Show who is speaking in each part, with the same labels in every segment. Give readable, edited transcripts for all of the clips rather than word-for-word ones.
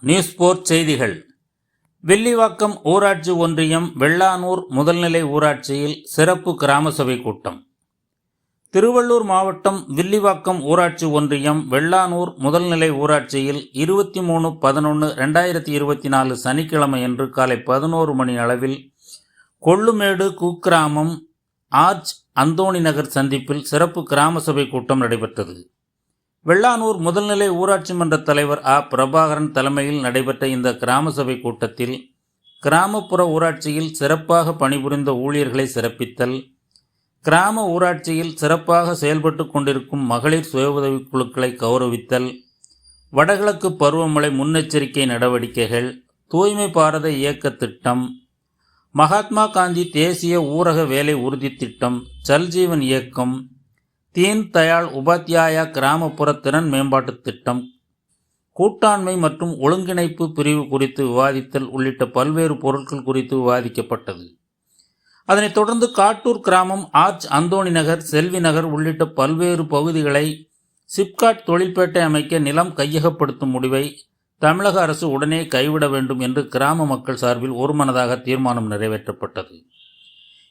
Speaker 1: News board செய்திகள். வில்லிவாக்கம் ஊராட்சி ஒன்றியம் வெள்ளானூர் முதல்நிலை ஊராட்சியில் சிறப்பு கிராம சபை கூட்டம். திருவள்ளூர் மாவட்டம் வில்லிவாக்கம் ஊராட்சி ஒன்றியம் வெள்ளானூர் முதல்நிலை ஊராட்சியில் 23/11/2024 சனிக்கிழமையன்று காலை 11 மணி அளவில் கொள்ளுமேடு குக்கிராமம் ஆர்ச் அந்தோணி நகர் சந்திப்பில் சிறப்பு கிராம சபை கூட்டம் நடைபெற்றது. வெள்ளானூர் முதல்நிலை ஊராட்சி மன்ற தலைவர் பிரபாகரன் தலைமையில் நடைபெற்ற இந்த கிராம சபை கூட்டத்தில் கிராமப்புற ஊராட்சியில் சிறப்பாக பணிபுரிந்த ஊழியர்களை சிறப்பித்தல், கிராம ஊராட்சியில் சிறப்பாக செயல்பட்டு கொண்டிருக்கும் மகளிர் சுய உதவிக் குழுக்களை கௌரவித்தல், வடகிழக்கு பருவமழை முன்னெச்சரிக்கை நடவடிக்கைகள், தூய்மை பாரத இயக்க திட்டம், மகாத்மா காந்தி தேசிய ஊரக வேலை உறுதி திட்டம், ஜல்ஜீவன் இயக்கம், தீன் தயாள் உபாத்யாயா கிராமப்புற திறன் மேம்பாட்டு திட்டம், கூட்டாண்மை மற்றும் ஒருங்கிணைப்பு பிரிவு குறித்து விவாதித்தல் உள்ளிட்ட பல்வேறு பொருட்கள் குறித்து விவாதிக்கப்பட்டது. அதனைத் தொடர்ந்து காட்டூர் கிராமம் ஆர்ச் அந்தோணி நகர், செல்வி நகர் உள்ளிட்ட பல்வேறு பகுதிகளை சிப்காட் தொழிற்பேட்டை அமைக்க நிலம் கையகப்படுத்தும் முடிவை தமிழக அரசு உடனே கைவிட வேண்டும் என்று கிராம மக்கள் சார்பில் ஒருமனதாக தீர்மானம் நிறைவேற்றப்பட்டது.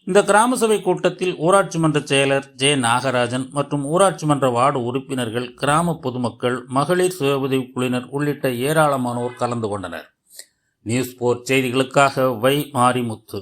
Speaker 1: இந்த கிராம சபை கூட்டத்தில் ஊராட்சி மன்ற செயலர் ஜே நாகராஜன் மற்றும் ஊராட்சி மன்ற வார்டு உறுப்பினர்கள், கிராம பொதுமக்கள், மகளிர் சுய உதவிக் குழுவினர் உள்ளிட்ட ஏராளமானோர் கலந்து கொண்டனர். நியூஸ் போர்ட் செய்திகளுக்காக வை மாரிமுத்து.